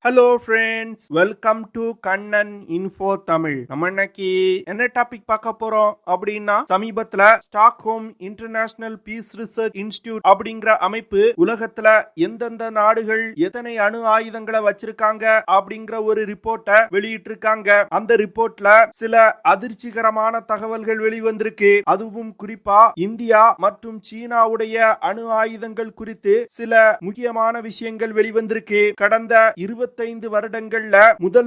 Hello friends, welcome to Kannan info Tamil. நம்ம இன்னைக்கு என்ன டாபிக் பார்க்க போறோம் அப்படின்னா, சமீபத்துல Stockholm international peace research institute அப்படிங்கிற அமைப்பு உலகத்துல எந்தெந்த நாடுகள் எத்தனை அணு ஆயுதங்களை வச்சிருக்காங்க அப்படிங்கிற ஒரு ரிப்போர்ட்டை வெளியிட்டு இருக்காங்க. அந்த ரிப்போர்ட்ல சில அதிர்ச்சிகரமான தகவல்கள் வெளிவந்திருக்கு. அதுவும் குறிப்பா இந்தியா மற்றும் சீனாவுடைய அணு ஆயுதங்கள் குறித்து சில முக்கியமான விஷயங்கள் வெளிவந்திருக்கு. கடந்த 25 வருடங்கள்ல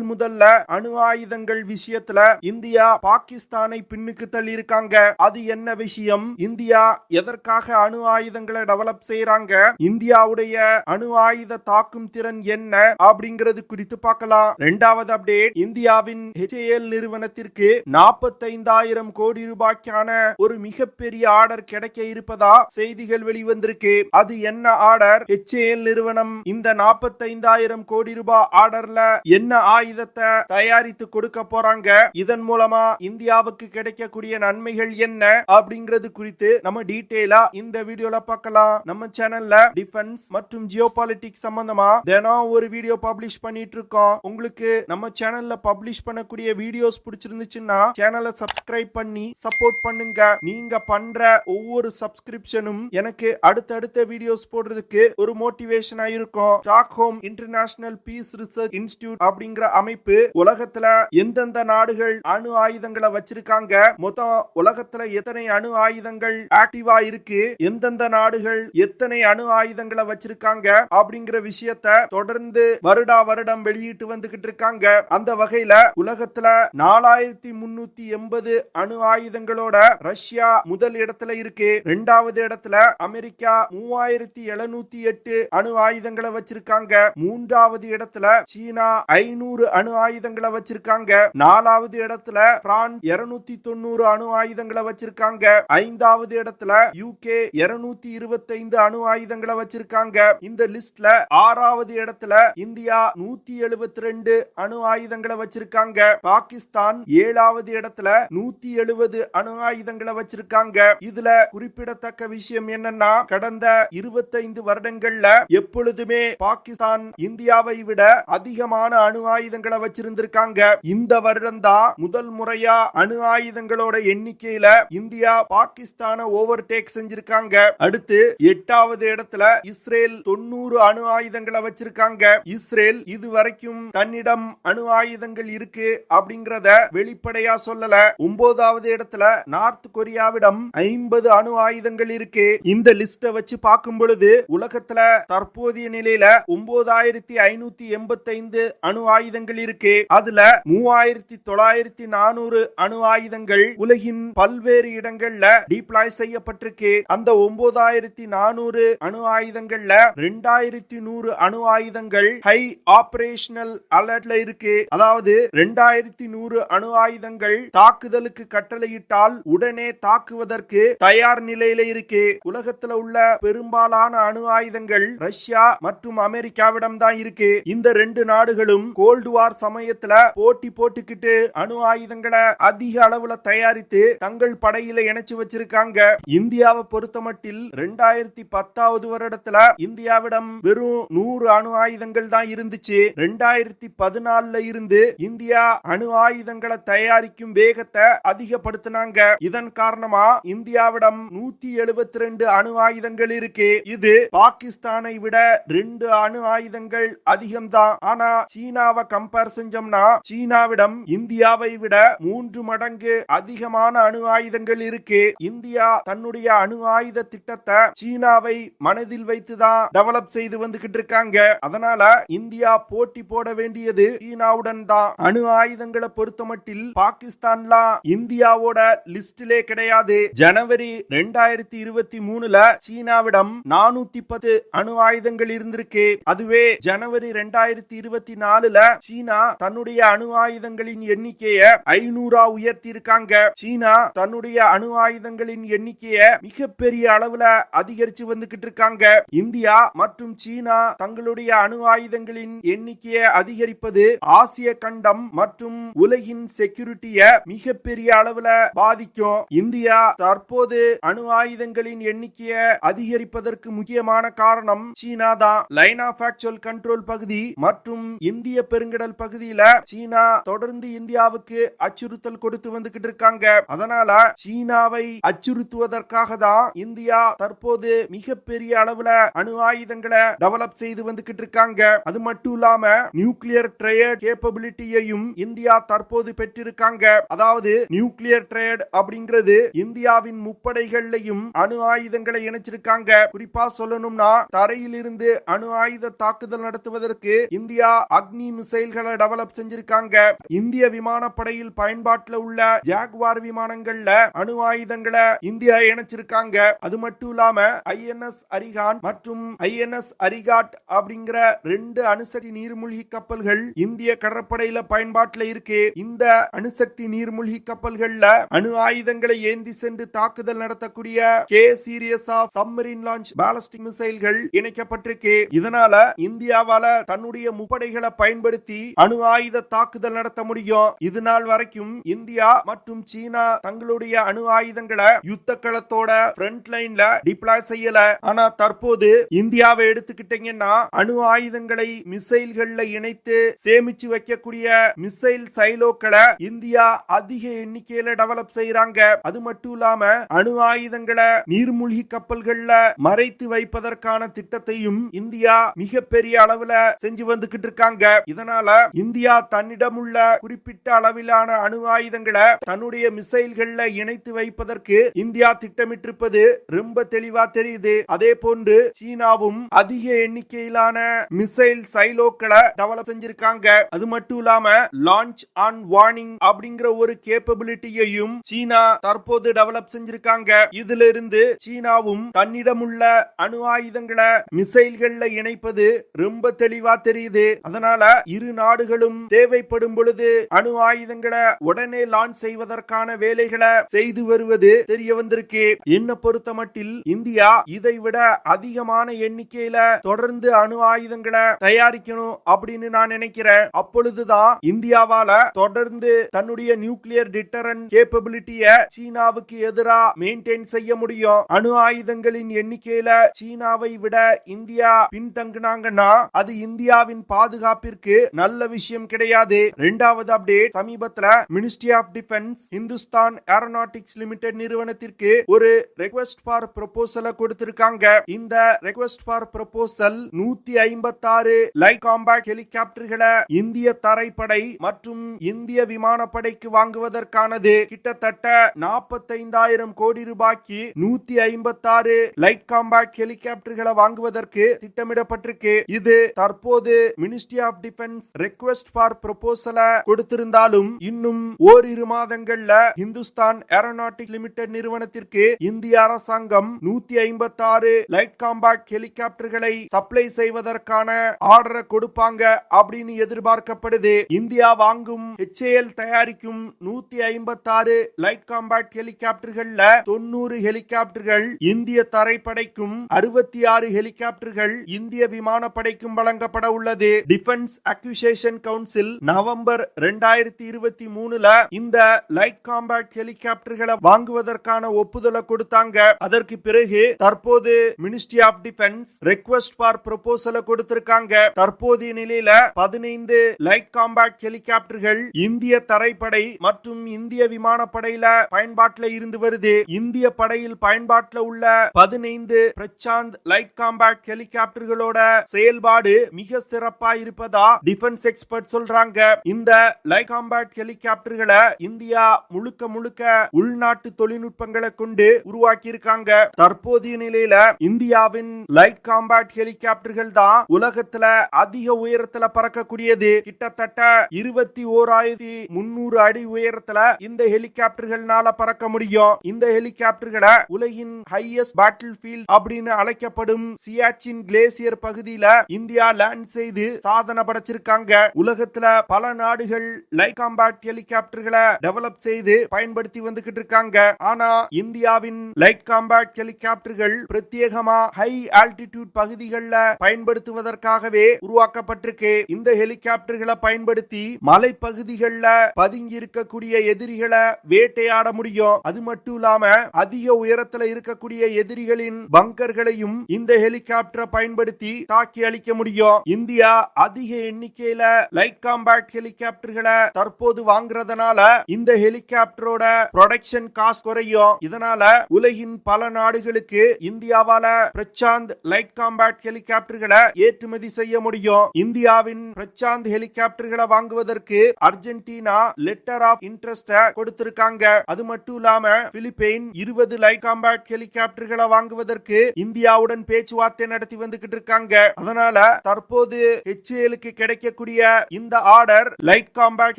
முதல்ல அணு ஆயுதங்கள் விஷயத்துல இந்தியா பாகிஸ்தானை பின்னுக்கு தள்ளி இருக்காங்க. அது என்ன விஷயம்? இந்தியா எதற்காக அணு ஆயுதங்களை டெவலப் செய்யறாங்க? இந்தியாவுடைய அணு ஆயுத தாக்கும் திறன் என்ன அப்படிங்கிறது குறித்து பார்க்கலாம். இரண்டாவது அப்டேட், இந்தியாவின் HAL நிறுவனத்திற்கு 45,000 கோடி ரூபாய்க்கான ஒரு மிகப்பெரிய ஆர்டர் கிடைக்க இருப்பதா செய்திகள் வெளிவந்திருக்கு. அது என்ன ஆர்டர்? HAL நிறுவனம் இந்த 45,000 கோடி ரூபாய் ஆர்டர்ல என்ன ஆயுதத்தை தயாரித்து கொடுக்க போறாங்க? இதன் மூலமா இந்தியாவுக்கு கிடைக்கக்கூடிய நன்மைகள் என்ன அப்படிங்கிறது குறித்து நம்ம டீடைலா இந்த வீடியோல பார்க்கலாம். நம்ம சேனல்ல டிஃபென்ஸ் மற்றும் ஜியோபாலிட்டிக்ஸ் சம்பந்தமா தினம் ஒரு வீடியோ பப்ளிஷ் பண்ணிட்டு இருக்கோம். உங்களுக்கு நம்ம சேனல்ல பப்ளிஷ் பண்ணக்கூடிய வீடியோஸ் பிடிச்சிருந்துச்சுன்னா சேனலை சப்ஸ்கிரைப் பண்ணி சப்போர்ட் பண்ணுங்க. நீங்க பண்ற ஒவ்வொரு சப்ஸ்கிரிப்ஷனும் எனக்கு அடுத்தடுத்த வீடியோஸ் போடுறதுக்கு ஒரு மோட்டிவேஷனா இருக்கும். Stockholm international peace research institute அப்படிங்கிற அமைப்பு உலகத்துல எந்தெந்த நாடுகள் அணு ஆயுதங்களை வச்சிருக்காங்க, மொத்தம் உலகத்துல எத்தனை அணு ஆயுதங்கள் ஆக்டிவா இருக்கு, எந்தெந்த நாடுகள் எத்தனை அணு ஆயுதங்களை வச்சிருக்காங்க அப்படிங்கிற விஷயத்தை தொடர்ந்து வருடம் வெளியிட்டு வந்துகிட்டு இருக்காங்க. அந்த வகையில உலகத்துல 4380 அணு ஆயுதங்களோட ரஷ்யா முதல் இடத்துல இருக்கு. இரண்டாவது இடத்துல அமெரிக்கா 3708 அணு ஆயுதங்களை வச்சிருக்காங்க. மூன்றாவது இடத்துல சீனா 500 அணு ஆயுதங்களை வச்சிருக்காங்க. நாலாவது இடத்துல பிரான்ஸ் 290 அணு ஆயுதங்களை வச்சிருக்காங்க. ஐந்தாவது இடத்துல UK 225 அணு ஆயுதங்களை வச்சிருக்காங்க. இந்த லிஸ்ட்ல ஆறாவது இடத்துல இந்தியா 172 அணு ஆயுதங்களை வச்சிருக்காங்க. பாகிஸ்தான் 7வது இடத்துல 170 அணு ஆயுதங்களை வச்சிருக்காங்க. இதுல குறிப்பிடத்தக்க விஷயம் என்னன்னா, கடந்த 25 வருடங்கள்ல எப்பொழுதுமே பாகிஸ்தான் இந்தியாவை விட அதிகமான அணு ஆயுதங்களை வச்சிருந்திருக்காங்க. இந்த வருடம் தான் முதல் முறையா அணு ஆயுதங்களோட எண்ணிக்கையில இந்தியா பாகிஸ்தானை ஓவர்டேக் செஞ்சிருக்காங்க. அடுத்து 8வது இடத்துல இஸ்ரேல் 90 அணு ஆயுதங்களை வச்சிருக்காங்க. இஸ்ரேல் இதுவரைக்கும் தன்னிடம் அணு ஆயுதங்கள் இருக்கு அப்படிங்கறத வெளிப்படையா சொல்லல. 9வது இடத்துல நார்த் கொரியாவிடம் 50 அணு ஆயுதங்கள் இருக்கு. இந்த லிஸ்ட வச்சு பார்க்கும் பொழுது உலகத்துல தற்போதைய நிலையில 9585 அணு ஆயுதங்கள் இருக்கு. அதுல 3900 அணு ஆயுதங்கள் உலகின் பல்வேறு இடங்கள்ல டிப்ளாய் செய்யப்பட்டிருக்கு. அந்த 9400 அணு ஆயுதங்கள்ல 2100 அணு ஆயுதங்கள் ஹை ஆபரேஷனல் அலர்ட்ல இருக்கு. அதாவது 2100 அணு ஆயுதங்கள் தாக்குதலுக்கு கட்டளையிட்டால் உடனே தாக்குவதற்கு தயார் நிலையில இருக்கு. உலகத்துல உள்ள பெரும்பாலான அணு ஆயுதங்கள் ரஷ்யா மற்றும் அமெரிக்காவிடம் தான் இருக்கு. இந்த ரெண்டு நாடுகளும் கோல்டு வார் சமயத்துல போட்டி போட்டுக்கிட்டு அணு ஆயுதங்களை அதிக அளவுல தயாரித்து தங்கள் படையில இணைச்சு வச்சிருக்காங்க. இந்தியாவை பொறுத்தமட்டில் 2010வது வருடத்துல இந்தியாவிடம் வெறும் 100 அணு ஆயுதங்கள் தான் இருந்துச்சு. 2014ல இருந்து இந்தியா அணு ஆயுதங்களை தயாரிக்கும் வேகத்தை அதிகப்படுத்தினாங்க. இதன் காரணமா இந்தியாவிடம் 172 அணு ஆயுதங்கள் இருக்கு. இது பாகிஸ்தானை விட 2 அணு ஆயுதங்கள் அதிகம்தான். ஆனா சீனாவை கம்பேர் செஞ்சோம்னா சீனாவிடம் இந்தியாவை விட 3 மடங்கு அதிகமான அணு ஆயுதங்கள் இருக்கு. இந்தியா தன்னுடைய அணு ஆயுத திட்டத்தை சீனாவை மனதில் வைத்துதான் டெவலப் செய்து வந்துகிட்டு இருக்காங்க. அதனால இந்தியா போட்டி போட வேண்டியது சீனாவுடன் தான். அணு ஆயுதங்களை பொறுத்தமட்டில் பாகிஸ்தான்லாம் இந்தியாவோட லிஸ்டிலே கிடையாது. ஜனவரி 2023ல சீனாவிடம் 410 அணு ஆயுதங்கள் இருந்திருக்கு. அதுவே ஜனவரி 2024ல சீனா தன்னுடைய அணு ஆயுதங்களின் எண்ணிக்கையை 500 உயர்த்தி இருக்காங்க. சீனா தன்னுடைய அணு ஆயுதங்களின் எண்ணிக்கையை மிகப்பெரிய அளவுல அதிகரிச்சு வந்துகிட்டு இருக்காங்க. இந்தியா மற்றும் சீனா தங்களுடைய அணு ஆயுதங்களின் எண்ணிக்கையை அதிகரிப்பது ஆசிய கண்டம் மற்றும் உலகின் செக்யூரிட்டியை மிகப்பெரிய அளவுல பாதிக்கும். இந்தியா தற்போது அணு ஆயுதங்களின் எண்ணிக்கையை அதிகரிப்பதற்கு முக்கியமான காரணம் சீனா தான். லைன் ஆஃப் ஆக்சுவல் கண்ட்ரோல் பகுதி மற்றும் இந்திய பெருங்கடல் பகுதியில சீனா தொடர்ந்து இந்தியாவுக்கு அச்சுறுத்தல் கொடுத்து வந்துகிட்டு இருக்காங்க. அதனால சீனாவை அச்சுறுத்துவதற்காக தான் இந்தியா தற்போது மிகப்பெரிய அளவுல அணு ஆயுதங்களை டெவலப் செய்து வந்துகிட்டு இருக்காங்க. அது மட்டும் இல்லாம நியூக்ளியர் ட்ரையட் கேப்பபிலிட்டியையும் இந்தியா தற்போது பெற்றிருக்காங்க. அதாவது நியூக்ளியர் ட்ரையட் அப்படிங்கிறது இந்தியாவின் முப்படைகள்லையும் அணு ஆயுதங்களை இணைச்சிருக்காங்க. குறிப்பா சொல்லணும்னா தரையில் இருந்து அணு ஆயுத தாக்குதல் நடத்துவதற்கு இந்தியா அக்னி மிசைல்களை டெவலப் செஞ்சிருக்காங்க. இந்திய விமானப்படையில் பயன்பாட்டில் உள்ள ஜாக்வார் விமானங்கள்ல அணு ஆயுதங்களை இந்தியா இணைச்சிருக்காங்க. அது மட்டும் இல்லாம INS அரிகான் மற்றும் INS அரிகாட் அப்படிங்கிற 2 அணுசக்தி நீர்மூழ்கி கப்பல்கள் இந்திய கடற்படையில பயன்பாட்டில் இருக்கு. இந்த அணுசக்தி நீர்மூழ்கி கப்பல்கள்ல அணு ஆயுதங்களை ஏந்தி சென்று தாக்குதல் நடத்தக்கூடிய K series of submarine launch ballistic மிசைல்கள் இணைக்கப்பட்டிருக்கு. இதனால இந்தியாவால தன்னுடைய முப்படைகளை பயன்படுத்தி அணு ஆயுத தாக்குதல் நடத்த முடியும். இது நாள் வரைக்கும் இந்தியா மற்றும் சீனா தங்களுடைய அணு ஆயுதங்களை யுத்த களத்தோட ஃப்ரண்ட் லைன்ல டிப்ளாய் செய்யல. ஆனா தற்போது இந்தியாவை எடுத்துக்கிட்டீங்கன்னா அணு ஆயுதங்களை மிசைல்கள்ல இணைத்து சேமிச்சு வைக்கக்கூடிய மிசைல் சைலோக்களை இந்தியா அதிக எண்ணிக்கையில டெவலப் செய்யறாங்க. அது மட்டும் இல்லாம அணு ஆயுதங்களை நீர்மூழ்கி கப்பல்கள்ல மறைத்து வைப்பதற்கான திட்டத்தையும் இந்தியா மிகப்பெரிய அளவுல செஞ்சு வந்துகிட்டு இருக்காங்க. இதனால இந்தியா தன்னிடம் உள்ள குறிப்பிட்ட அளவிலான அணு ஆயுதங்களை தன்னுடைய மிசைல்கள்ல இணைத்து வைப்பதற்கு இந்தியா திட்டமிட்டிருப்பது ரொம்ப தெளிவா தெரியுது. அதே போன்று சீனாவும் அதிக எண்ணிக்கையிலான மிசைல் சைலோக்களை டெவலப் செஞ்சிருக்காங்க. அது மட்டும் இல்லாம லான்ச் ஆன் வார்னிங் அப்படிங்கிற ஒரு கேப்பபிலிட்டியையும் சீனா தற்போது டெவலப் செஞ்சிருக்காங்க. இதுல இருந்து சீனாவும் தன்னிடம் உள்ள அணு ஆயுதங்களை மிசைல்கள்ல இணைப்பது ரொம்ப தெளிவா தெரியுது. அதனால இரு நாடுகளும் தேவைப்படும் பொழுது அணு ஆயுதங்களை உடனே லான்ச் செய்வதற்கான வேலைகளை செய்து வருவது தெரிய வந்திருக்கு. என்ன பொறுத்த மட்டில் இந்தியா இதை விட அதிகமான எண்ணிக்கையில தொடர்ந்து அணு ஆயுதங்களை தயாரிக்கணும் அப்படின்னு நான் நினைக்கிறேன். அப்பொழுதுதான் இந்தியாவால தொடர்ந்து தன்னுடைய நியூக்ளியர் டிட்டரன்ட் கேப்பபிலிட்டிய சீனாவுக்கு எதிராக மெயின்டைன் செய்ய முடியும். அணு ஆயுதங்களின் எண்ணிக்கையில சீனாவை விட இந்தியா பின்தங்கினாங்கன்னா அது இந்தியாவின் பாதுகாப்பிற்கு நல்ல விஷயம் கிடையாது. இரண்டாவது அப்டேட், சமீபத்துல ministry of defence Hindustan aeronautics limited நிறுவனத்திற்கு ஒரு ரெக்வெஸ்ட் ஃபார் ப்ரொபோசலை கொடுத்திருக்காங்க. இந்த request for proposal 156 light compact ஹெலிகாப்டர்களை இந்திய தரைப்படை மற்றும் இந்திய விமானப்படைக்கு வாங்குவதற்கானது. கிட்டத்தட்ட 45,000 கோடி ரூபாய்க்கு 156 லைட் காம்பேக்ட் ஹெலிகாப்டர்களை வாங்குவதற்கு திட்டமிடப்பட்டிருக்கு. இது தற்போது ministry of defence request for ப்ரொபோசலை கொடுத்திருந்தாலும் இன்னும் ஓரிரு மாதங்கள்ல இந்துஸ்தான் ஏரோநாட்டிக் லிமிடெட் நிறுவனத்திற்கு இந்திய அரசாங்கம் 156 லைட் காம்பேக்ட் ஹெலிகாப்டர்களை சப்ளை செய்வதற்கான ஆர்டரை கொடுப்பாங்க அப்படின்னு எதிர்பார்க்கப்படுது. இந்தியா வாங்கும் HAL தயாரிக்கும் 156 லைட் காம்பேக்ட் ஹெலிகாப்டர்கள்ல 90 ஹெலிகாப்டர்கள் இந்திய தரைப்படைக்கும் 66 ஹெலிகாப்டர்கள் இந்திய விமானப்படைக்கும் வழங்கப்பட உள்ளது. டிஃபென்ஸ் அக்விசிஷன் கவுன்சில் நவம்பர் 2023ல இந்த லைட் காம்பேக்ட் ஹெலிகாப்டர்களை வாங்குவதற்கான ஒப்புதலை கொடுத்தாங்க. அதற்கு பிறகு தற்போது ministry of defence request for ப்ரொபோசலை கொடுத்திருக்காங்க. தற்போதைய நிலையில 15 லைட் காம்பேக்ட் ஹெலிகாப்டர்கள் இந்திய தரைப்படை மற்றும் இந்திய விமானப்படையில பயன்பாட்டில் இருந்து வருது. இந்திய படையில் பயன்பாட்டில் உள்ள 15 பிரசாந்த் லைட் காம்பேக்ட் ஹெலிகாப்டர்களோட செயல்பாடு மிக சிறப்பா இருப்பதா டிஃபென்ஸ் எக்ஸ்பர்ட் சொல்றாங்க. இந்த லைட் காம்பேக்ட் ஹெலிகாப்டர்களை இந்தியா முழுக்க முழுக்க உள்நாட்டு தொழில்நுட்பங்களை கொண்டு உருவாக்கி இருக்காங்க. தற்போதைய நிலையில இந்தியாவின் லைட் காம்பேக்ட் ஹெலிகாப்டர்கள் தான் உலகத்துல அதிக உயரத்துல பறக்கக்கூடியது. கிட்டத்தட்ட 21,300 அடி உயரத்துல இந்த ஹெலிகாப்டர்களால பறக்க முடியும். இந்த ஹெலிகாப்டர்களை உலகின் ஹையஸ்ட் பேட்டில் ஃபீல்ட் அப்படின்னு அழைக்கப்படும் சியாச்சின் கிளேசியர் பகுதியில இந்தியா லேண்ட் செய்து சாதனை படைச்சிருக்காங்க. உலகத்துல பல நாடுகள் லைட் காம்பேக்ட் ஹெலிகாப்டர்களை டெவலப் செய்து பயன்படுத்தி வந்துகிட்டு இருக்காங்க. ஆனா இந்தியாவின் லைட் காம்பேக்ட் ஹெலிகாப்டர்கள் பிரத்யேகமா ஹை ஆல்டிடியூட் பகுதிகளில் பயன்படுத்துவதற்காகவே உருவாக்கப்பட்டிருக்கு. இந்த ஹெலிகாப்டர்களை பயன்படுத்தி மலைப்பகுதிகளில் பதுங்கி இருக்கக்கூடிய எதிரிகளை வேட்டையாட முடியும். அது மட்டும் இல்லாம அதிக உயரத்தில் இருக்கக்கூடிய எதிரிகளின் பங்கர்களையும் இந்த ஹெலிகாப்டரை பயன்படுத்தி தாக்கி அழிக்க முடியும். இந்தியா அதிக எண்ணிக்கையில லைட் காம்பேட் ஹெலிகாப்டர்களை தற்போது வாங்குறதுனால இந்த ஹெலிகாப்டரோட ப்ரொடக்ஷன் காஸ்ட் குறையும். இதனால உலகின் பல நாடுகளுக்கு இந்தியாவால பிரசாந்த் லைட் காம்பேட் ஹெலிகாப்டர்களை ஏற்றுமதி செய்ய முடியும். இந்தியாவின் பிரசாந்த் ஹெலிகாப்டர்களை வாங்குவதற்கு அர்ஜென்டினா லெட்டர் ஆஃப் இன்ட்ரெஸ்ட் கொடுத்திருக்காங்க. அது மட்டும் இல்லாம பிலிப்பைன் 20 லைட் காம்பேட் ஹெலிகாப்டர்களை வாங்குவதற்கு இந்தியாவுடன் பேச்சுவார்த்தை நடத்தி வந்துகிட்டு இருக்காங்க. அதனால தற்போது HALக்கு கிடைக்கக்கூடிய இந்த ஆர்டர் லைட் காம்பேட்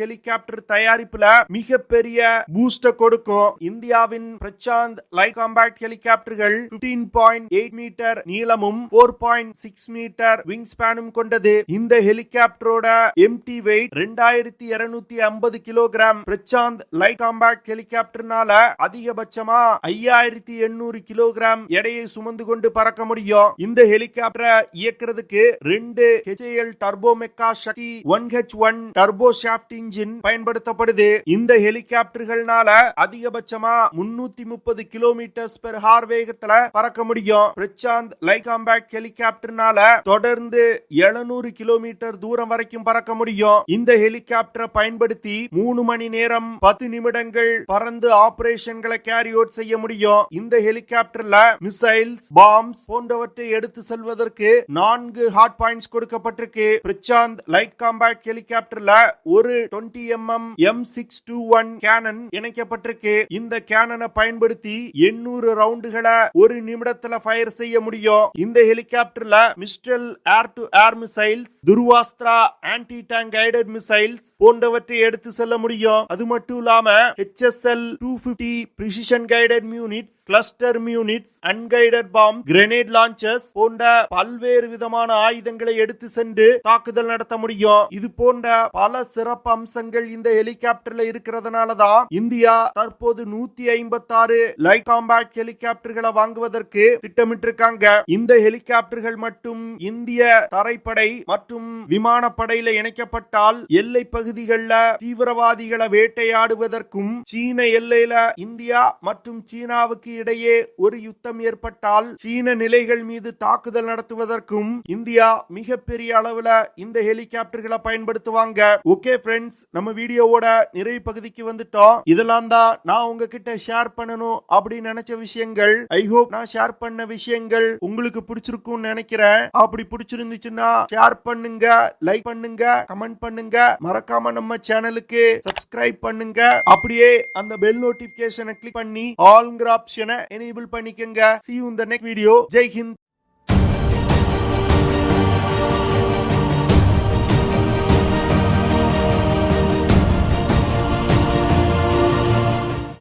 ஹெலிகாப்டர் தயாரிப்புல மிகப்பெரிய பூஸ்ட் கொடுக்கும். இந்தியாவின் பிரசாந்த் லைட் காம்பேட் ஹெலிகாப்டர்கள் 15.8 மீட்டர் நீளமும் 4.6 மீட்டர் விங் ஸ்பேனும் கொண்டது. இந்த ஹெலிகாப்டரோட empty weight 2250 kilogram. Prachand light combat ஹெலிகாப்டர்னால அதிகபட்சமா 5800 கிலோகிராம் எடையை சுமந்து கொண்டு பறக்க முடியும். இந்த ஹெலிகாப்டரை இயக்குறதுக்கு 2 HAL Turbomeca Shakti 1H1 turbo shaft engine பயன்படுத்தப்படுது. இந்த ஹெலிகாப்டர்கள்னால அதிகபட்சமா 330 கிலோமீட்டர் பெர் ஹார் வேகத்துல பறக்க முடியும். பிரசாந்த் லைட் காம்பேட் ஹெலிகாப்டர்னால தொடர்ந்து 700 கிலோமீட்டர் தூரம் வரைக்கும் பறக்க முடியும். இந்த ஹெலிகாப்டரை பயன்படுத்தி 3 மணி நேரம் 10 நிமிடங்கள் பறந்து ஆபரேஷன்களை கேரி அவுட் செய்ய முடியும். இந்த ஹெலிகாப்டர்ல மிசைல்ஸ், பாம்ஸ் போன்றவற்றை எடுத்து செல்வதற்கு 4 ஹார்ட் பாயிண்ட்ஸ் கொடுக்கப்பட்டிருக்கு. பிரசாந்த் லைட் காம்பேட் ஹெலிகாப்டர்ல ஒரு 20mm M621 கேனன் இணைக்கப்பட்டிருக்கு. இந்த கேனனை பயன்படுத்தி 800 ரவுண்டுகளை ஒரு நிமிடத்துல ஃபயர் செய்ய முடியும். இந்த ஹெலிகாப்டர்ல Mistral air to air missiles, Dhruvastra anti tank guided missiles போன்றவற்றை எடுத்து செல்ல முடியும். அது மட்டும் இல்லாம HSL 250 precision guided munitions, cluster munitions, unguided bomb, grenade launchers போன்ற பல்வேறு விதமான ஆயுதங்களை எடுத்து சென்று தாக்குதல் நடத்த முடியும். இது போன்ற பல சிறப்பு அம்சங்கள் இந்த ஹெலிகாப்டர்ல இருக்கிறதுனாலதான் இந்தியா தற்போது 156 லைட் காம்பேட் ஹெலிகாப்டர்களை வாங்குவதற்கு திட்டமிட்டிருக்காங்க. இந்த ஹெலிகாப்டர்கள் மட்டும் இந்திய தரைப்படை மற்றும் விமானப்படையில இணைக்கப்பட்டால் எல்லை பகுதிகளில் தீவிரவாதிகளை வேட்டையாடுவதற்கும், சீன எல்லையில இந்தியா மற்றும் சீனாவுக்கு இடையே ஒரு யுத்தம் ஏற்பட்டால் சீன நிலைகள் மீது தாக்குதல் நடத்துவதற்கும் இந்தியா மிகப்பெரிய அளவுல இந்த ஹெலிகாப்டர்களை பயன்படுத்துவாங்க. ஓகே ஃப்ரெண்ட்ஸ், நம்ம வீடியோவோட நிறைவு பகுதிக்கு வந்துட்டோம். இதெல்லாம் தான் நான் உங்ககிட்ட ஷேர் பண்ணணும் அப்படின்னு நினைச்ச விஷயங்கள். ஐ ஹோப் நான் ஷேர் பண்ண விஷயங்கள் உங்களுக்கு பிடிச்சிருக்கும்னு நினைக்கிறேன். அப்படி பிடிச்சிருந்துச்சுன்னா ஷேர் பண்ணுங்க, லைக் பண்ணுங்க, கமெண்ட் பண்ணுங்க. மறக்காம நம்ம சேனலுக்கு சப்ஸ்கிரைப் பண்ணுங்க. அப்படியே அந்த பெல் நோட்டிபிகேஷனை கிளிக் பண்ணி ஆல்ங்கிற ஆப்ஷனை எனேபிள் பண்ணிக்கங்க. See you in the next video. Jai Hind.